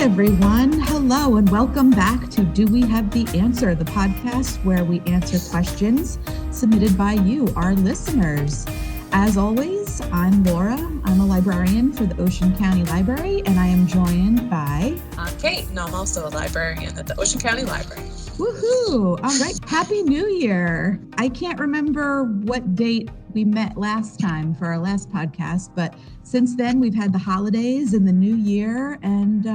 everyone. Hello and welcome back to Do We Have the Answer, the podcast where we answer questions submitted by you, our listeners. As always, I'm Laura. I'm a librarian for the Ocean County Library, and I am joined by... I'm Kate, and I'm also a librarian at the Ocean County Library. Woohoo! All right. Happy New Year. I can't remember what date we met last time for our last podcast, but since then we've had the holidays and the new year, and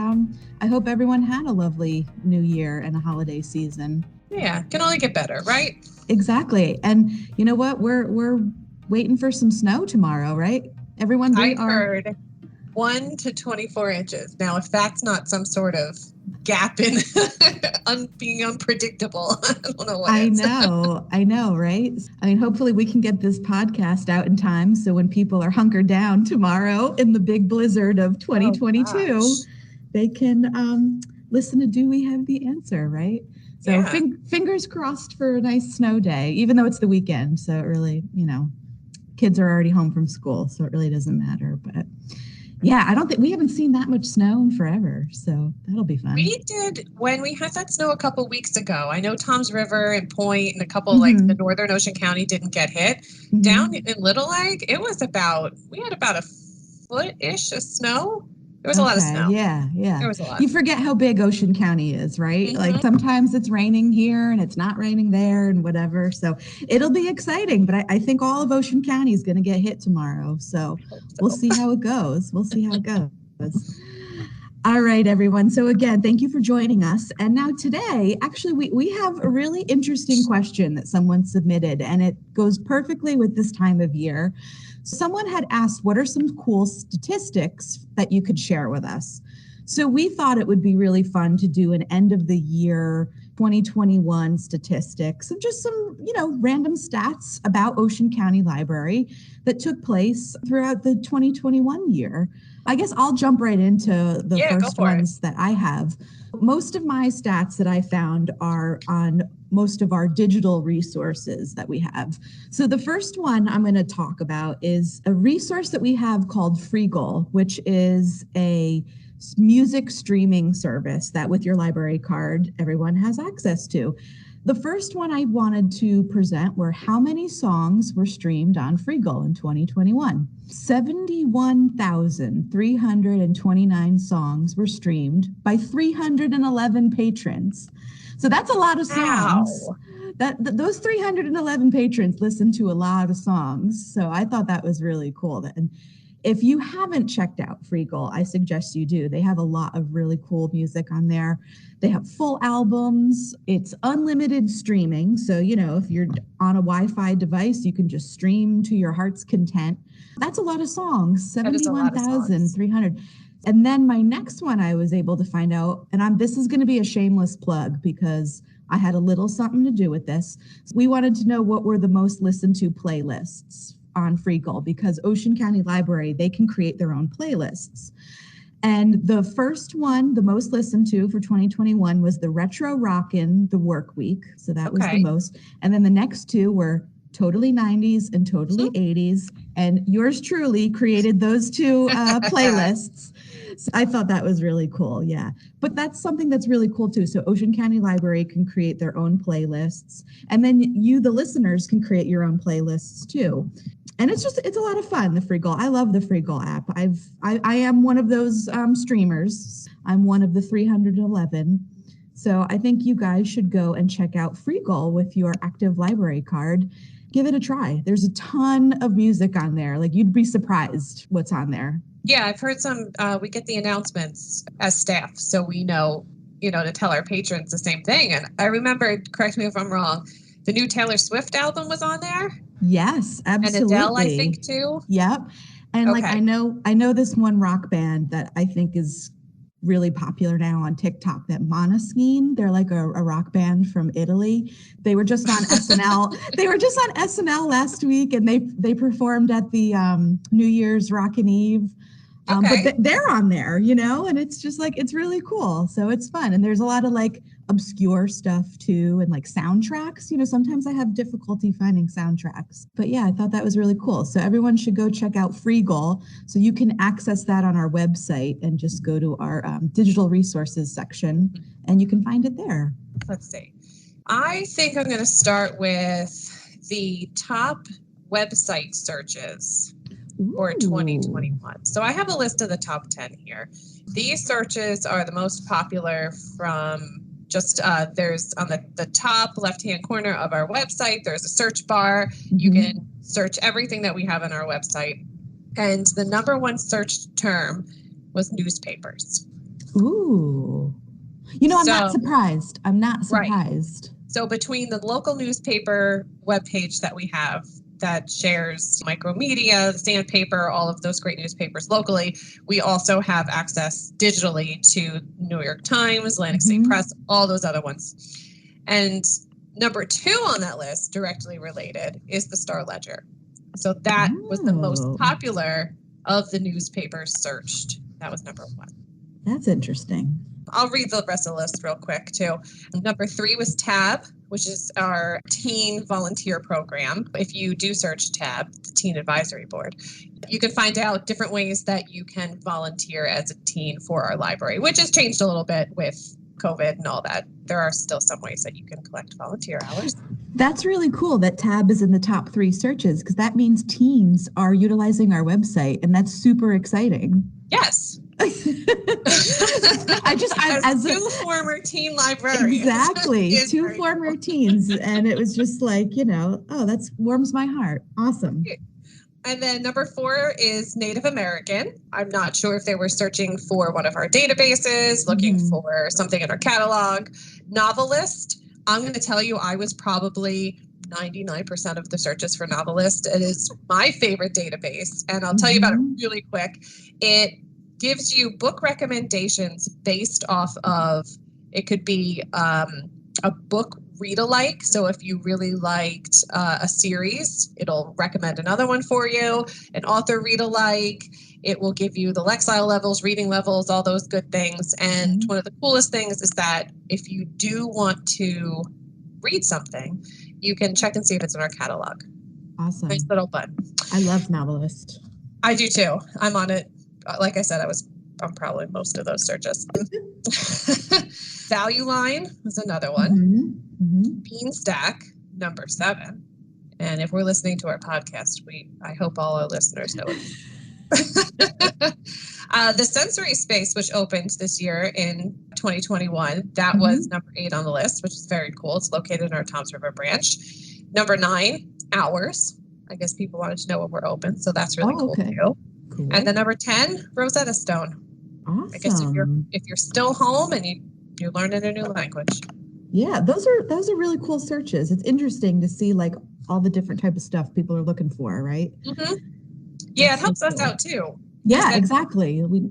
I hope everyone had a lovely new year and a holiday season. Yeah, can only get better, right? Exactly. And you know what? We're waiting for some snow tomorrow, right? Everyone, I heard 1 to 24 inches. Now, if that's not some sort of gap in being unpredictable, I don't know what I know, right? I mean, hopefully we can get this podcast out in time so when people are hunkered down tomorrow in the big blizzard of 2022, they can listen to Do We Have the Answer, right? So yeah. Fingers crossed for a nice snow day, even though it's the weekend. So it really, kids are already home from school, so it really doesn't matter. But yeah, we haven't seen that much snow in forever, so that'll be fun. We did when we had that snow a couple weeks ago. I know Tom's River and Point and a couple like the northern Ocean County didn't get hit. Mm-hmm. Down in Little Egg, we had about a foot-ish of snow. There was a lot of snow. Yeah. There was a lot. You forget how big Ocean County is, right? Mm-hmm. Like sometimes it's raining here and it's not raining there and whatever. So it'll be exciting. But I think all of Ocean County is going to get hit tomorrow. So we'll see how it goes. All right, everyone. So again, thank you for joining us. And now today, actually, we have a really interesting question that someone submitted, and it goes perfectly with this time of year. Someone had asked, what are some cool statistics that you could share with us? So we thought it would be really fun to do an end of the year 2021 statistics and just some, random stats about Ocean County Library that took place throughout the 2021 year. I guess I'll jump right into the first ones that I have. Most of my stats that I found are on most of our digital resources that we have. So the first one I'm going to talk about is a resource that we have called Freegal, which is a music streaming service that with your library card, everyone has access to. The first one I wanted to present were how many songs were streamed on Freegal in 2021. 71,329 songs were streamed by 311 patrons. So that's a lot of songs. Wow. Those 311 patrons listened to a lot of songs. So I thought that was really cool. And if you haven't checked out Freegal, I suggest you do. They have a lot of really cool music on there. They have full albums. It's unlimited streaming. So, if you're on a Wi-Fi device, you can just stream to your heart's content. That's a lot of songs, 71,300. And then my next one I was able to find out, and this is going to be a shameless plug because I had a little something to do with this. We wanted to know what were the most listened to playlists on Freegal because Ocean County Library, they can create their own playlists. And the first one, the most listened to for 2021 was the Retro Rockin' the Work Week. So that was the most. And then the next two were Totally 90s and Totally 80s. And yours truly created those two playlists. So I thought that was really cool. Yeah. But that's something that's really cool too. So Ocean County Library can create their own playlists. And then you, the listeners, can create your own playlists too. And it's a lot of fun, the Freegal. I love the Freegal app. I am one of those streamers. I'm one of the 311. So I think you guys should go and check out Freegal with your active library card. Give it a try. There's a ton of music on there. Like you'd be surprised what's on there. Yeah, I've heard some, we get the announcements as staff, so we know, to tell our patrons the same thing. And I remember, correct me if I'm wrong, the new Taylor Swift album was on there? Yes, absolutely. And Adele, I think, too? Yep. And I know this one rock band that I think is really popular now on TikTok, that Måneskin. They're like a rock band from Italy. They were just on SNL. They were just on SNL last week, and they performed at the New Year's Rockin' Eve. But they're on there, and it's just like, it's really cool. So it's fun. And there's a lot of obscure stuff too, and like soundtracks. Sometimes I have difficulty finding soundtracks. But yeah, I thought that was really cool. So everyone should go check out Freegal. So you can access that on our website and just go to our digital resources section and you can find it there. Let's see. I think I'm going to start with the top website searches for 2021. So I have a list of the top 10 here. These searches are the most popular from just there's on the top left-hand corner of our website, there's a search bar. You can search everything that we have on our website. And the number one search term was newspapers. Ooh. I'm not surprised. I'm not surprised. Right. So between the local newspaper webpage that we have that shares Micromedia, the Sandpaper, all of those great newspapers locally, we also have access digitally to New York Times, Atlantic City Press, all those other ones. And number 2 on that list, directly related, is the Star Ledger. So that was the most popular of the newspapers searched. That was number 1. That's interesting. I'll read the rest of the list real quick, too. Number 3 was TAB, which is our teen volunteer program. If you do search TAB, the Teen Advisory Board, you can find out different ways that you can volunteer as a teen for our library, which has changed a little bit with COVID and all that. There are still some ways that you can collect volunteer hours. That's really cool that TAB is in the top 3 searches, because that means teens are utilizing our website, and that's super exciting. Yes. As 2 former teen librarians. Exactly. 2 former teens. And it was just like, that warms my heart. Awesome. And then number 4 is Native American. I'm not sure if they were searching for one of our databases, looking for something in our catalog. Novelist. I'm going to tell you, I was probably 99% of the searches for Novelist. It is my favorite database. And I'll tell you about it really quick. It gives you book recommendations based off of, it could be a book read-alike. So if you really liked a series, it'll recommend another one for you. An author read-alike. It will give you the Lexile levels, reading levels, all those good things. And one of the coolest things is that if you do want to read something, you can check and see if it's in our catalog. Awesome. Nice little button. I love Novelist. I do too. I'm on it. Like I said, I'm probably most of those searches. Value Line was another one. Beanstack, number 7. And if we're listening to our podcast, I hope all our listeners know it. The Sensory Space, which opened this year in 2021, that was number 8 on the list, which is very cool. It's located in our Toms River branch. Number 9, Hours. I guess people wanted to know when we're open, so that's really cool too. Cool. And then number 10, Rosetta Stone. Awesome. I guess if you're still home and you're learning a new language. Yeah, those are really cool searches. It's interesting to see like all the different type of stuff people are looking for, right? Yeah, it helps us out too. Yeah, exactly. We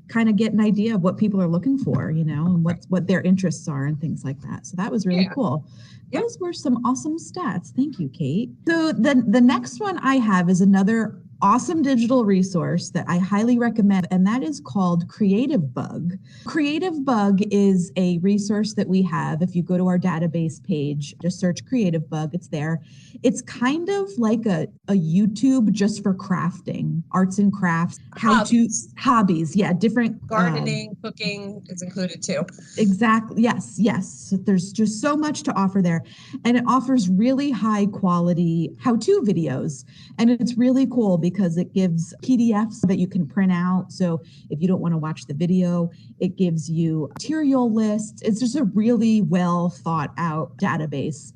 kind of get an idea of what people are looking for, and what their interests are and things like that. So that was really cool. Yep. Those were some awesome stats. Thank you, Kate. So the next one I have is another awesome digital resource that I highly recommend, and that is called Creative Bug. Creative Bug is a resource that we have. If you go to our database page, just search Creative Bug, it's there. It's kind of like a YouTube just for crafting, arts and crafts, hobbies. Yeah, different gardening, cooking is included too. Exactly. Yes. There's just so much to offer there, and it offers really high quality how-to videos, and it's really cool because it gives PDFs that you can print out. So if you don't want to watch the video, it gives you material lists. It's just a really well thought out database.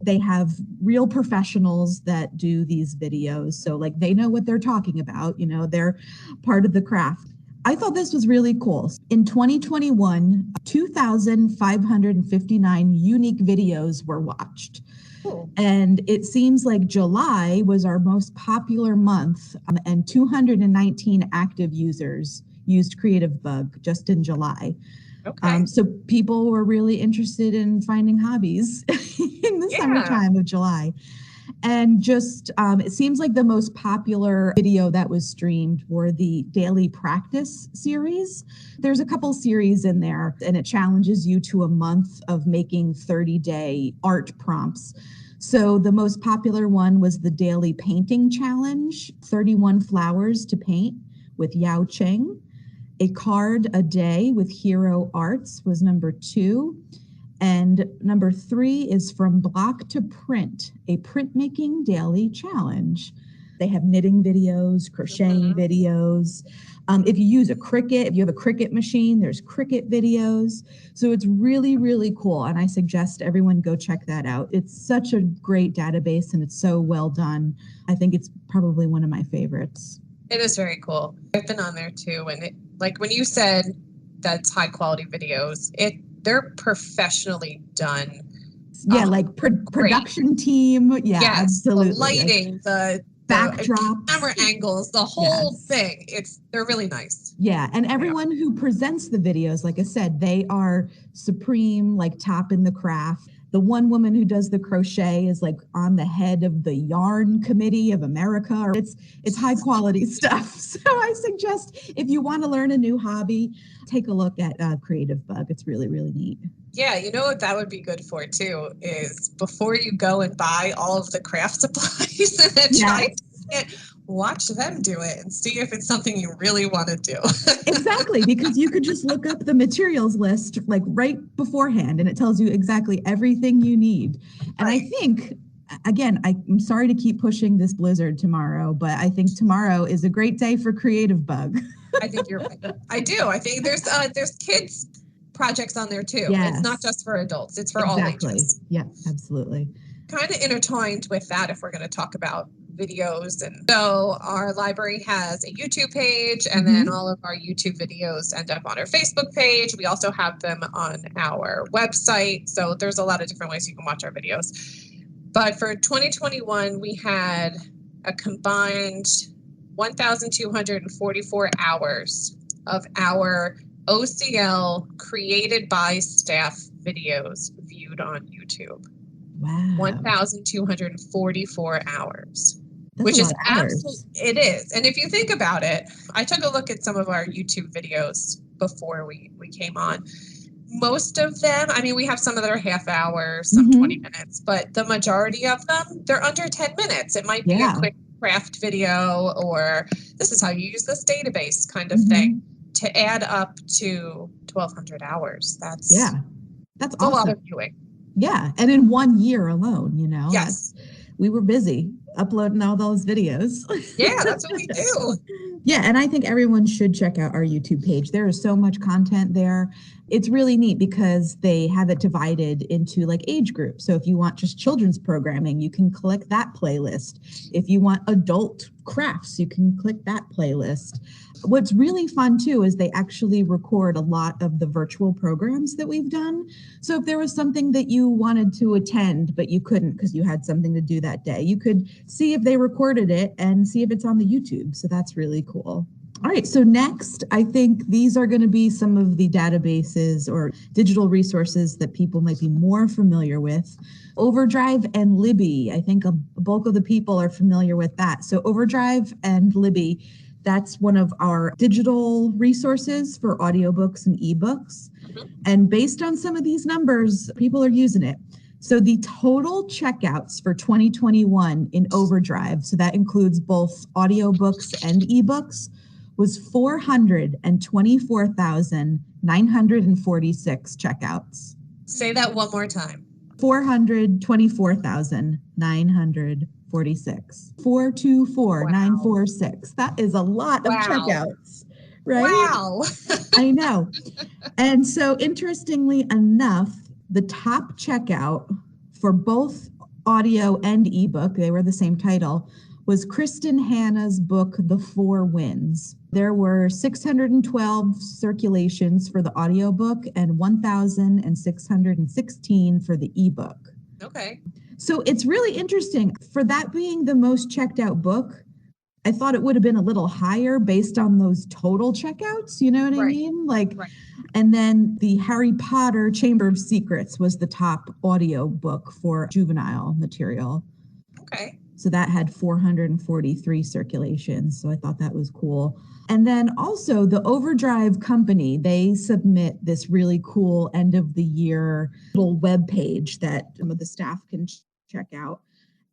They have real professionals that do these videos. So like they know what they're talking about, they're part of the craft. I thought this was really cool. In 2021, 2,559 unique videos were watched. And it seems like July was our most popular month, and 219 active users used Creative Bug just in July. Okay. So people were really interested in finding hobbies in the summertime of July. And just, it seems like the most popular video that was streamed were the daily practice series. There's a couple series in there, and it challenges you to a month of making 30-day art prompts. So the most popular one was the daily painting challenge, 31 flowers to paint with Yao Cheng. A card a day with Hero Arts was number 2. And number 3 is From Block to Print, a printmaking daily challenge. They have knitting videos, crocheting videos. If you use if you have a Cricut machine, there's Cricut videos. So it's really, really cool. And I suggest everyone go check that out. It's such a great database and it's so well done. I think it's probably one of my favorites. It is very cool. I've been on there too. And like when you said that's high quality videos, they're professionally done. Yeah, like production team. Yeah, yes, absolutely. The lighting, the backdrop, camera angles, the whole thing. They're really nice. Yeah, and everyone who presents the videos, like I said, they are supreme, like top in the craft. The one woman who does the crochet is like on the head of the Yarn Committee of America. It's high quality stuff. So I suggest if you want to learn a new hobby, take a look at Creative Bug. It's really, really neat. Yeah, you know what that would be good for too is before you go and buy all of the craft supplies and then try it, watch them do it and see if it's something you really want to do. Exactly, because you could just look up the materials list like right beforehand and it tells you exactly everything you need. And I think, again, I'm sorry to keep pushing this blizzard tomorrow, but I think tomorrow is a great day for Creative Bug. I think you're right. I do. I think there's kids projects on there too. Yes. It's not just for adults. It's for all ages. Yeah, absolutely. Kind of intertwined with that if we're going to talk about videos. And so our library has a YouTube page and then all of our YouTube videos end up on our Facebook page. We also have them on our website. So there's a lot of different ways you can watch our videos. But for 2021, we had a combined 1,244 hours of our OCL created by staff videos viewed on YouTube. Wow. 1,244 hours. That's which is absolutely, it is. And if you think about it, I took a look at some of our YouTube videos before we came on. Most of them, I mean, we have some that are half hours, some 20 minutes, but the majority of them, they're under 10 minutes. It might be a quick craft video or this is how you use this database kind of thing to add up to 1,200 hours. That's awesome. A lot of viewing. Yeah. And in 1 year alone, you know, yes, we were busy uploading all those videos. Yeah, that's what we do. Yeah, and I think everyone should check out our YouTube page. There is so much content there. It's really neat because they have it divided into like age groups. So if you want just children's programming, you can click that playlist. If you want adult crafts, you can click that playlist. What's really fun too is they actually record a lot of the virtual programs that we've done. So if there was something that you wanted to attend, but you couldn't because you had something to do that day, you could see if they recorded it and see if it's on the YouTube. So that's really cool. All right, so next, I think these are going to be some of the databases or digital resources that people might be more familiar with. Overdrive and Libby, I think a bulk of the people are familiar with that. So Overdrive and Libby, that's one of our digital resources for audiobooks and ebooks. And based on some of these numbers, people are using it. So the total checkouts for 2021 in Overdrive, so that includes both audiobooks and ebooks, was 424,946 checkouts. Say that one more time. 424,946. 424,946. That is a lot of checkouts, right? Wow. I know. And so interestingly enough, the top checkout for both audio and ebook, they were the same title, was Kristen Hanna's book, The Four Winds. There were 612 circulations for the audiobook and 1,616 for the ebook. Okay. So it's really interesting. For that being the most checked out book, I thought it would have been a little higher based on those total checkouts. You know what I mean? And then the Harry Potter Chamber of Secrets was the top audio book for juvenile material. Okay. So that had 443 circulations. So I thought that was cool. And then also the Overdrive company, they submit this really cool end of the year little web page that some of the staff can check out.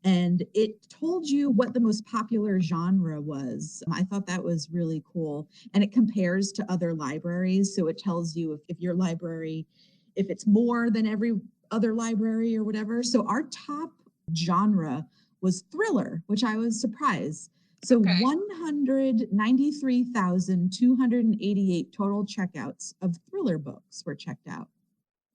And it told you what the most popular genre was. I thought that was really cool. And it compares to other libraries. So it tells you if your library, if it's more than every other library or whatever. So our top genre was thriller, which I was surprised. So Okay. 193,288 total checkouts of thriller books were checked out.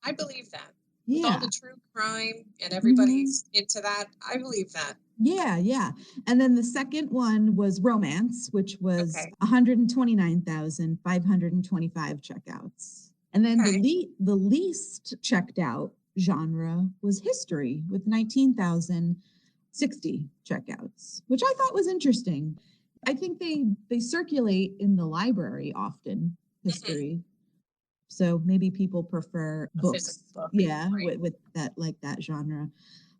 I believe that. With all Yeah. the true crime and Mhm. everybody's into that, I believe that. Yeah, yeah. And then the second one was romance, which was Okay. 129,525 checkouts. And then Okay. the least checked out genre was history with 19,060 checkouts, which I thought was interesting. I think they circulate in the library often, Hmm. history. So maybe people prefer A physical books, book. yeah, Right. with that like that genre.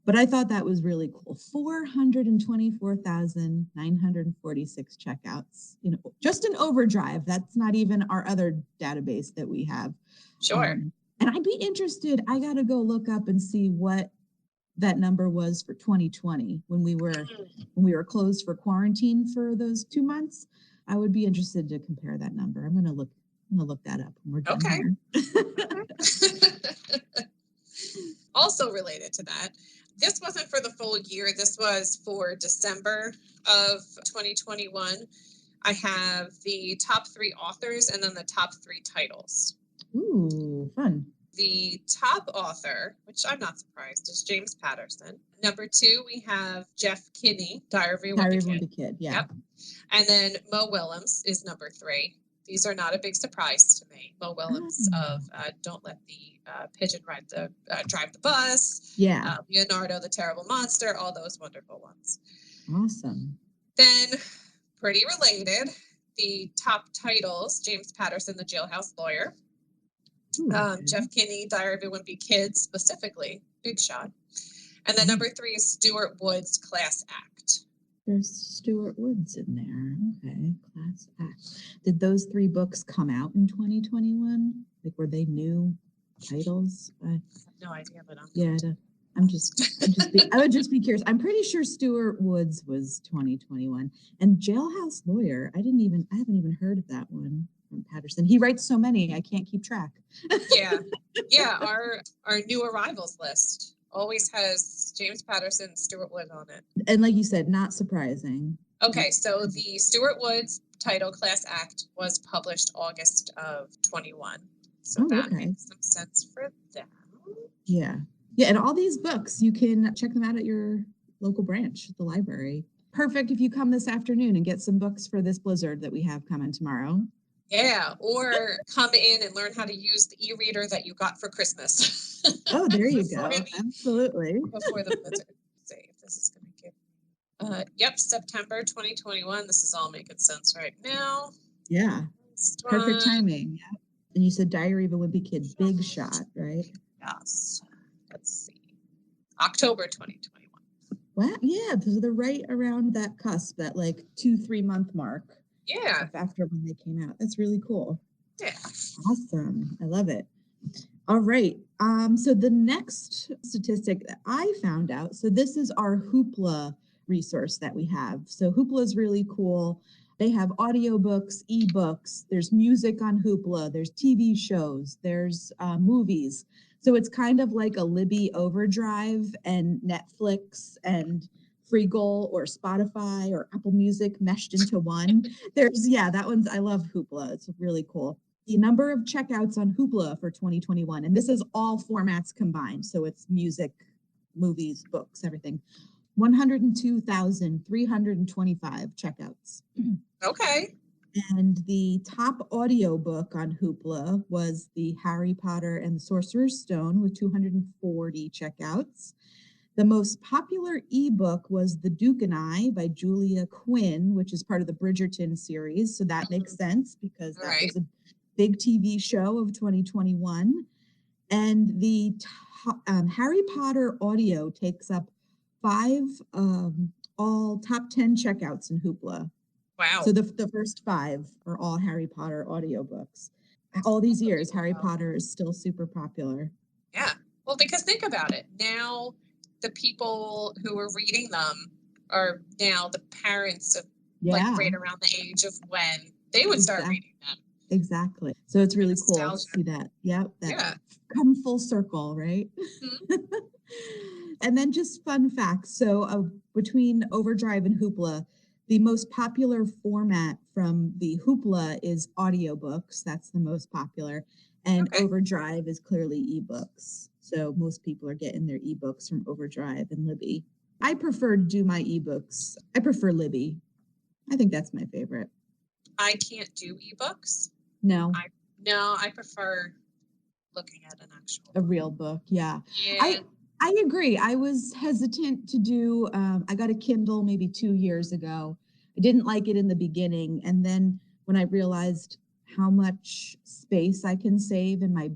But I thought that was really cool. 424,946 checkouts, just in Overdrive. That's not even our other database that we have. Sure. And I'd be interested. I got to go look up and see what that number was for 2020 when we were closed for quarantine for those 2 months. I would be interested to compare that number. I'm gonna look that up when we're done Okay. here. Also related to that, this wasn't for the full year. This was for December of 2021. I have the top 3 authors and then the top 3 titles. Ooh, fun. The top author, which I'm not surprised, is James Patterson. Number 2, we have Jeff Kinney, Diary of a Diary Wimpy of a Kid. Wimpy Kid, yeah. Yep. And then Mo Willems is number 3. These are not a big surprise to me. Mo Willems of Don't Let the Pigeon Drive the Bus, Yeah, Leonardo the Terrible Monster, all those wonderful ones. awesome. Then, pretty related, the top titles, James Patterson, The Jailhouse Lawyer, Ooh, okay. Jeff Kinney, Diary of a Wimpy Kid, specifically, big shot. And then number 3 is Stuart Wood's Class Act. There's Stuart Woods in there. Okay, Class Act. Did those 3 books come out in 2021? Like, were they new titles? I have no idea, but Yeah, I would just be curious. I'm pretty sure Stuart Woods was 2021, and Jailhouse Lawyer. I haven't even heard of that one from Patterson. He writes so many, I can't keep track. Yeah, yeah. Our new arrivals list always has James Patterson, Stuart Wood on it. And like you said, not surprising. Okay, so the Stuart Woods title Class Act was published August of 21. So that okay. makes some sense for them. Yeah. Yeah. And all these books, you can check them out at your local branch, the library. Perfect if you come this afternoon and get some books for this blizzard that we have coming tomorrow. Yeah, or come in and learn how to use the e-reader that you got for Christmas. Oh, there you go. Absolutely. Before the blizzard. Let's see if this is going to give. Yep, September 2021. This is all making sense right now. Yeah. Perfect timing. Yeah. And you said Diary of a Wimpy Kid, big shot, right? Yes. Let's see. October 2021. Wow. Yeah. So they're right around that cusp, that like 2-3 month mark. Yeah. After when they came out. That's really cool. Yeah. Awesome. I love it. All right. So the next statistic that I found out, so this is our Hoopla resource that we have. So Hoopla is really cool. They have audiobooks, ebooks, there's music on Hoopla, there's TV shows, there's movies. So it's kind of like a Libby Overdrive and Netflix and Freegal or Spotify or Apple Music meshed into one. That one's, I love Hoopla. It's really cool. The number of checkouts on Hoopla for 2021, and this is all formats combined. So it's music, movies, books, everything. 102,325 checkouts. Okay. And the top audiobook on Hoopla was the Harry Potter and the Sorcerer's Stone with 240 checkouts. The most popular ebook was The Duke and I by Julia Quinn, which is part of the Bridgerton series. So that makes sense because that was a big TV show of 2021. And the Harry Potter audio takes up 5 all top 10 checkouts in Hoopla. Wow. So the first 5 are all Harry Potter audiobooks. All these years, Harry Potter is still super popular. Yeah. Well, because think about it. Now, the people who are reading them are now the parents of like right around the age of when they would start reading them. Exactly. So it's really cool to Nostalgia. see that. Yep. That Yeah. come full circle, right? And then just fun facts. So between Overdrive and Hoopla, the most popular format from the Hoopla is audiobooks. That's the most popular. And Overdrive is clearly ebooks. So most people are getting their ebooks from Overdrive and Libby. I prefer to do my ebooks. I prefer Libby. I think that's my favorite. I can't do ebooks. No. I prefer looking at an actual a real book. Yeah. Yeah. I agree. I was hesitant to do I got a Kindle maybe 2 years ago. I didn't like it in the beginning, and then when I realized how much space I can save in my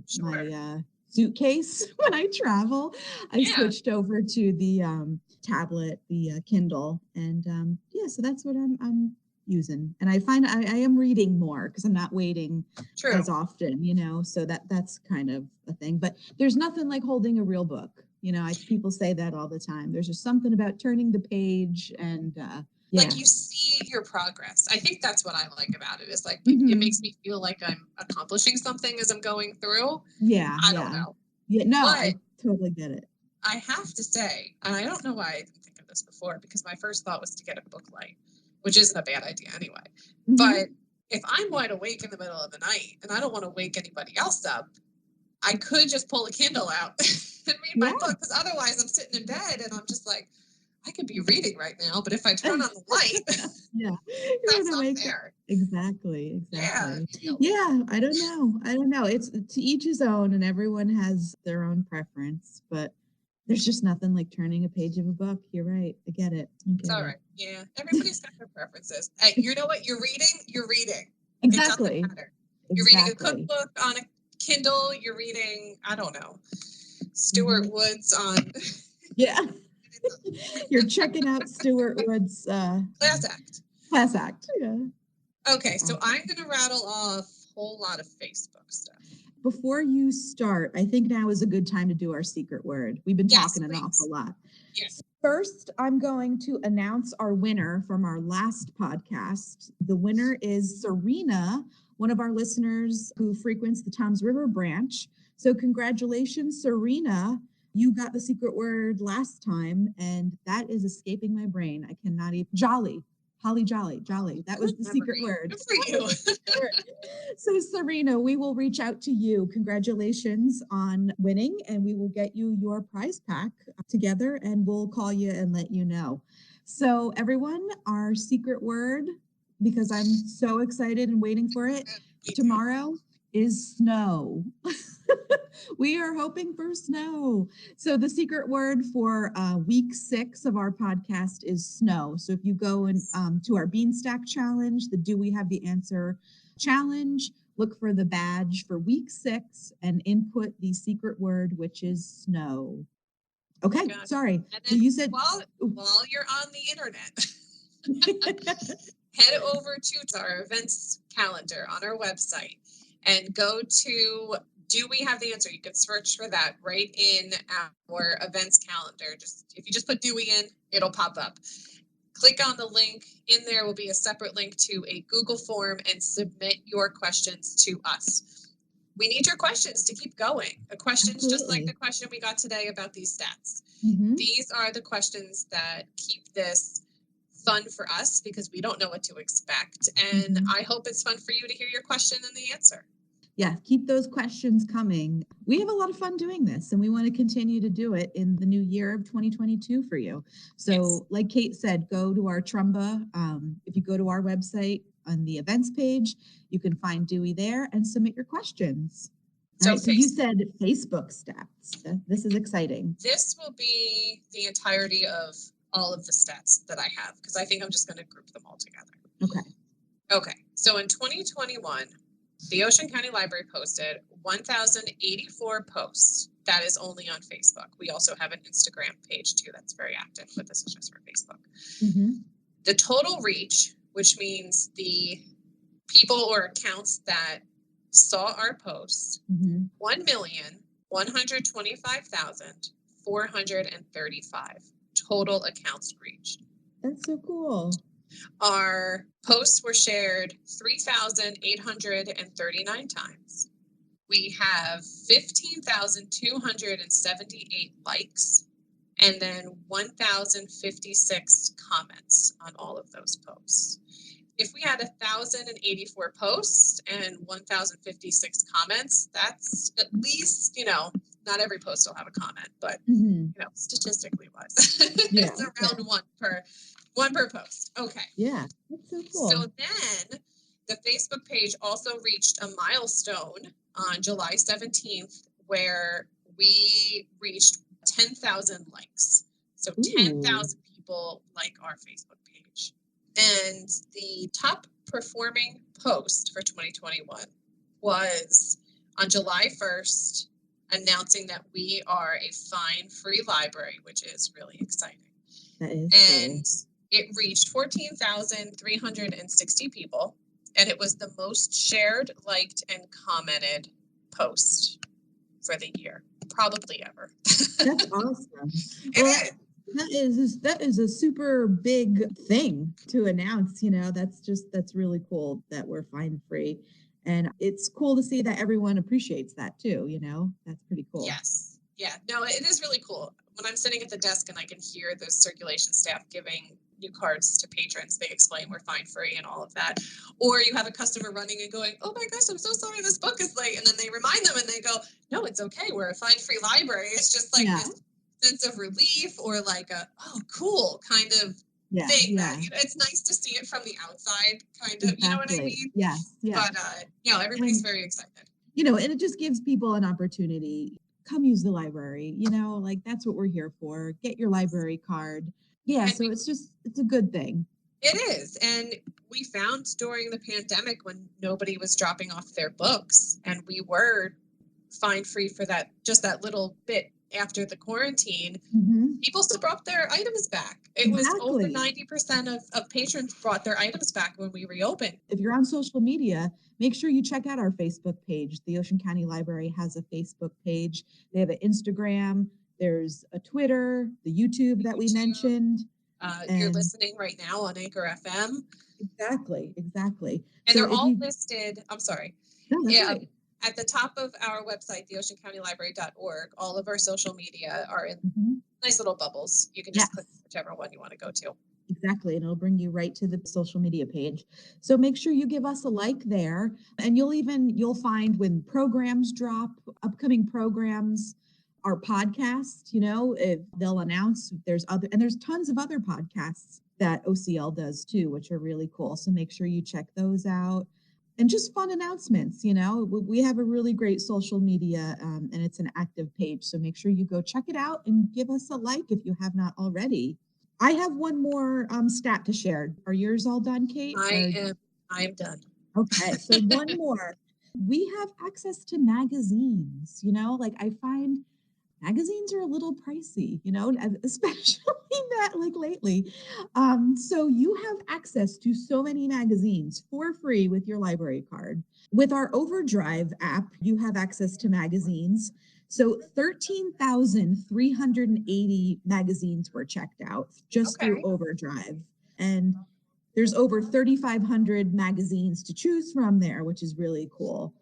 suitcase when I travel, I switched over to the tablet, the Kindle, and so that's what I'm using. And I find I am reading more because I'm not waiting as often, so that's kind of a thing. But there's nothing like holding a real book. People say that all the time. There's just something about turning the page and like you see your progress. I think that's what I like about it. Is like it makes me feel like I'm accomplishing something as I'm going through. I don't know. Yeah, no, but I totally get it. I have to say, and I don't know why I didn't think of this before, because my first thought was to get a book light, which isn't a bad idea anyway. But if I'm wide awake in the middle of the night and I don't want to wake anybody else up, I could just pull a Kindle out and read my book, because otherwise I'm sitting in bed and I'm just like, I could be reading right now, but if I turn on the light, that's not fair. Exactly. Yeah, I don't know. It's to each his own, and everyone has their own preference, but there's just nothing like turning a page of a book. You're right. I get it. It's all right. Yeah, everybody's got their preferences. Hey, you know what? You're reading. Exactly. It doesn't matter. You're reading a cookbook on a Kindle. You're reading, I don't know, Stuart Wood's on... Yeah. You're checking out Stuart Wood's Class Act. Yeah. Okay, so I'm going to rattle off a whole lot of Facebook stuff. Before you start, I think now is a good time to do our secret word. We've been talking an awful lot. Yes. First, I'm going to announce our winner from our last podcast. The winner is Serena, one of our listeners who frequents the Toms River branch. So congratulations, Serena. You got the secret word last time, and that is escaping my brain. I cannot even. Jolly. Holly Jolly. That was the secret word. Good for you. So, Serena, we will reach out to you. Congratulations on winning, and we will get you your prize pack together, and we'll call you and let you know. So, everyone, our secret word, because I'm so excited and waiting for it, tomorrow is snow. We are hoping for snow. So the secret word for week 6 of our podcast is snow. So if you go to our Beanstack challenge, the Do We Have the Answer challenge, look for the badge for week 6 and input the secret word, which is snow. Okay, sorry. So you said while you're on the internet, head over to our events calendar on our website and go to Do We Have the Answer? You can search for that right in our events calendar. If you just put Dewey in, it'll pop up. Click on the link. In there will be a separate link to a Google form, and submit your questions to us. We need your questions to keep going. The questions, just like the question we got today about these stats. These are the questions that keep this fun for us, because we don't know what to expect. And I hope it's fun for you to hear your question and the answer. Yeah, keep those questions coming. We have a lot of fun doing this, and we want to continue to do it in the new year of 2022 for you. So like Kate said, go to our Trumba. If you go to our website on the events page, you can find Dewey there and submit your questions. All right, so you said Facebook stats. This is exciting. This will be the entirety of all of the stats that I have, because I think I'm just going to group them all together. Okay. So in 2021, The Ocean County Library posted 1,084 posts. That is only on Facebook. We also have an Instagram page too that's very active, but this is just for Facebook. Mm-hmm. The total reach, which means the people or accounts that saw our posts, 1,125,435 total accounts reached. That's so cool. Our posts were shared 3,839 times. We have 15,278 likes and then 1,056 comments on all of those posts. If we had 1,084 posts and 1,056 comments, that's at least, not every post will have a comment, but statistically wise, it's around one per post. Okay. Yeah, that's so cool. So then the Facebook page also reached a milestone on July 17th where we reached 10,000 likes. So 10,000 people like our Facebook page. And the top performing post for 2021 was on July 1st, announcing that we are a fine-free library, which is really exciting. That is and cool. It reached 14,360 people, and it was the most shared, liked, and commented post for the year, probably ever. That's awesome. That is a super big thing to announce. That's really cool that we're fine free. And it's cool to see that everyone appreciates that too. That's pretty cool. Yes. Yeah. No, it is really cool. When I'm sitting at the desk and I can hear the circulation staff giving new cards to patrons, they explain we're fine free and all of that. Or you have a customer running and going, oh my gosh, I'm so sorry this book is late. And then they remind them and they go, no, it's okay. We're a fine free library. It's just like this sense of relief or like a, oh, cool kind of thing that it's nice to see it from the outside kind of, you know what I mean? Yes. But everybody's very excited. And it just gives people an opportunity. Come use the library, that's what we're here for. Get your library card. Yeah, so it's a good thing. It is. And we found during the pandemic when nobody was dropping off their books and we were fine free for that little bit after the quarantine, people still brought their items back. It was over 90% of patrons brought their items back when we reopened. If you're on social media, make sure you check out our Facebook page. The Ocean County Library has a Facebook page. They have an Instagram. There's a Twitter, the YouTube that we mentioned. You're listening right now on Anchor FM. Exactly. And they're all listed. I'm sorry. No, that's right. At the top of our website, theoceancountylibrary.org, all of our social media are in nice little bubbles. You can just click whichever one you want to go to. Exactly. And it'll bring you right to the social media page. So make sure you give us a like there. And you'll find when programs drop, upcoming programs, our podcast, if they'll announce there's tons of other podcasts that OCL does too, which are really cool. So make sure you check those out. And just fun announcements, we have a really great social media and it's an active page. So make sure you go check it out and give us a like if you have not already. I have one more stat to share. Are yours all done, Kate? I am done. Okay. So one more. We have access to magazines, I find magazines are a little pricey, especially lately. So you have access to so many magazines for free with your library card. With our Overdrive app, you have access to magazines. So 13,380 magazines were checked out just through Overdrive. And there's over 3,500 magazines to choose from there, which is really cool.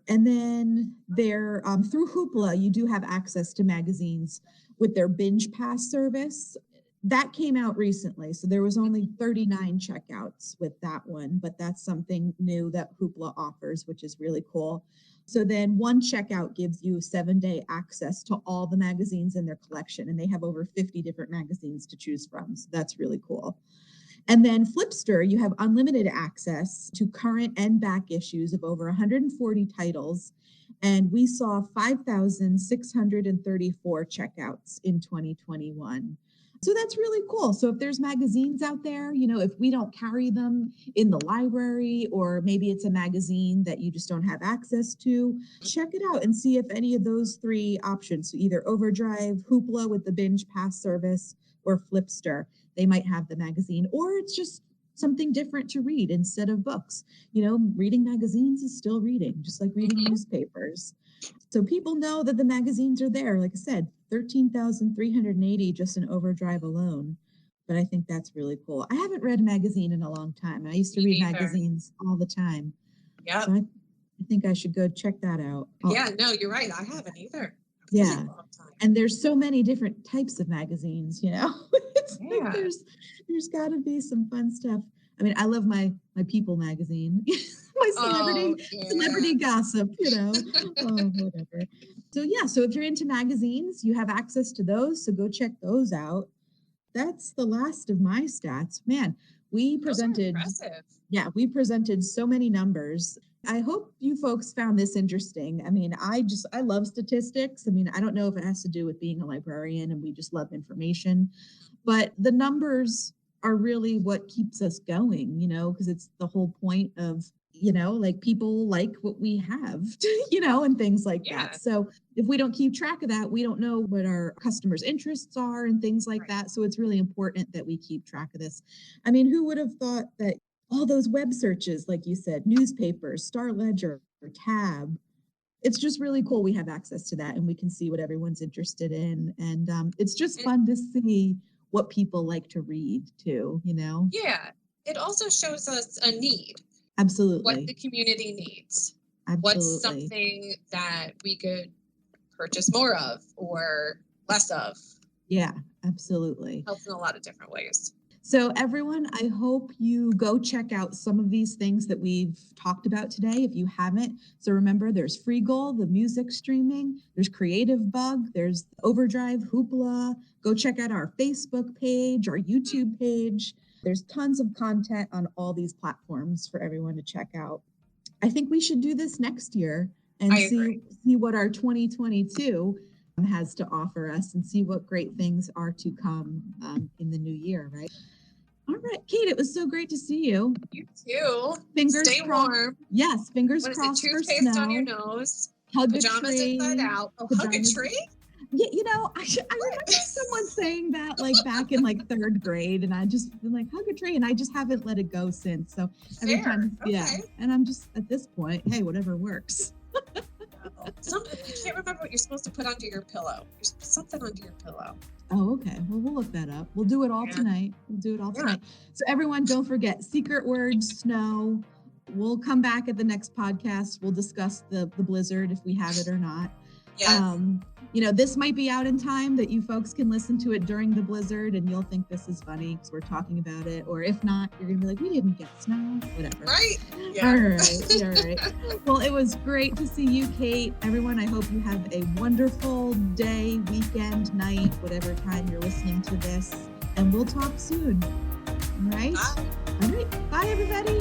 And then through Hoopla, you do have access to magazines with their Binge Pass service. That came out recently, so there was only 39 checkouts with that one, but that's something new that Hoopla offers, which is really cool. So then one checkout gives you 7-day access to all the magazines in their collection, and they have over 50 different magazines to choose from, so that's really cool. And then Flipster, you have unlimited access to current and back issues of over 140 titles. And we saw 5,634 checkouts in 2021. So that's really cool. So if there's magazines out there, if we don't carry them in the library, or maybe it's a magazine that you just don't have access to, check it out and see if any of those three options, so either Overdrive, Hoopla with the Binge Pass service, or Flipster, they might have the magazine, or it's just something different to read instead of books. Reading magazines is still reading, just like reading newspapers. So people know that the magazines are there. Like I said, 13,380 just in Overdrive alone. But I think that's really cool. I haven't read a magazine in a long time. I used to read magazines all the time. Yeah. So I think I should go check that out. Yeah, no, you're right. I haven't either. Yeah. And there's so many different types of magazines, It's like there's got to be some fun stuff. I mean, I love my People magazine, my celebrity gossip, whatever. So so if you're into magazines, you have access to those. So go check those out. That's the last of my stats. Man, we presented so many numbers. I hope you folks found this interesting. I mean, I love statistics. I mean, I don't know if it has to do with being a librarian and we just love information, but the numbers are really what keeps us going, because it's the whole point of, like people like what we have, and things like that. So if we don't keep track of that, we don't know what our customers' interests are and things like that. So it's really important that we keep track of this. I mean, who would have thought that all those web searches, like you said, newspapers, Star Ledger, or Tab, it's just really cool. We have access to that and we can see what everyone's interested in. And it's just fun to see what people like to read too, Yeah. It also shows us a need. Absolutely. What the community needs. Absolutely. What's something that we could purchase more of or less of. Yeah, absolutely. Helps in a lot of different ways. So everyone, I hope you go check out some of these things that we've talked about today if you haven't. So remember, there's Freegal, the music streaming, there's Creative Bug, there's Overdrive, Hoopla. Go check out our Facebook page, our YouTube page. There's tons of content on all these platforms for everyone to check out. I think we should do this next year and see what our 2022 has to offer us and see what great things are to come in the new year, right? All right, Kate, it was so great to see you. You too. Fingers Stay crossed. warm. Yes, fingers crossed for snow. Toothpaste on your nose. Hug pajamas a tree. Inside out. Oh, hug a tree? Yeah, I remember someone saying that like back in like third grade, and I just been like, hug a tree, and I just haven't let it go since. So every time, and I'm just at this point, hey, whatever works. I can't remember what you're supposed to put under your pillow. There's something under your pillow. Oh, okay. Well, we'll look that up. We'll do it all tonight. So everyone, don't forget, secret word, snow. We'll come back at the next podcast. We'll discuss the blizzard if we have it or not. Yes. This might be out in time that you folks can listen to it during the blizzard and you'll think this is funny because we're talking about it. Or if not, you're going to be like, we didn't get snow, whatever. Right. Yeah. All right. Well, it was great to see you, Kate. Everyone, I hope you have a wonderful day, weekend, night, whatever time you're listening to this. And we'll talk soon. All right. Bye. All right. Bye, everybody.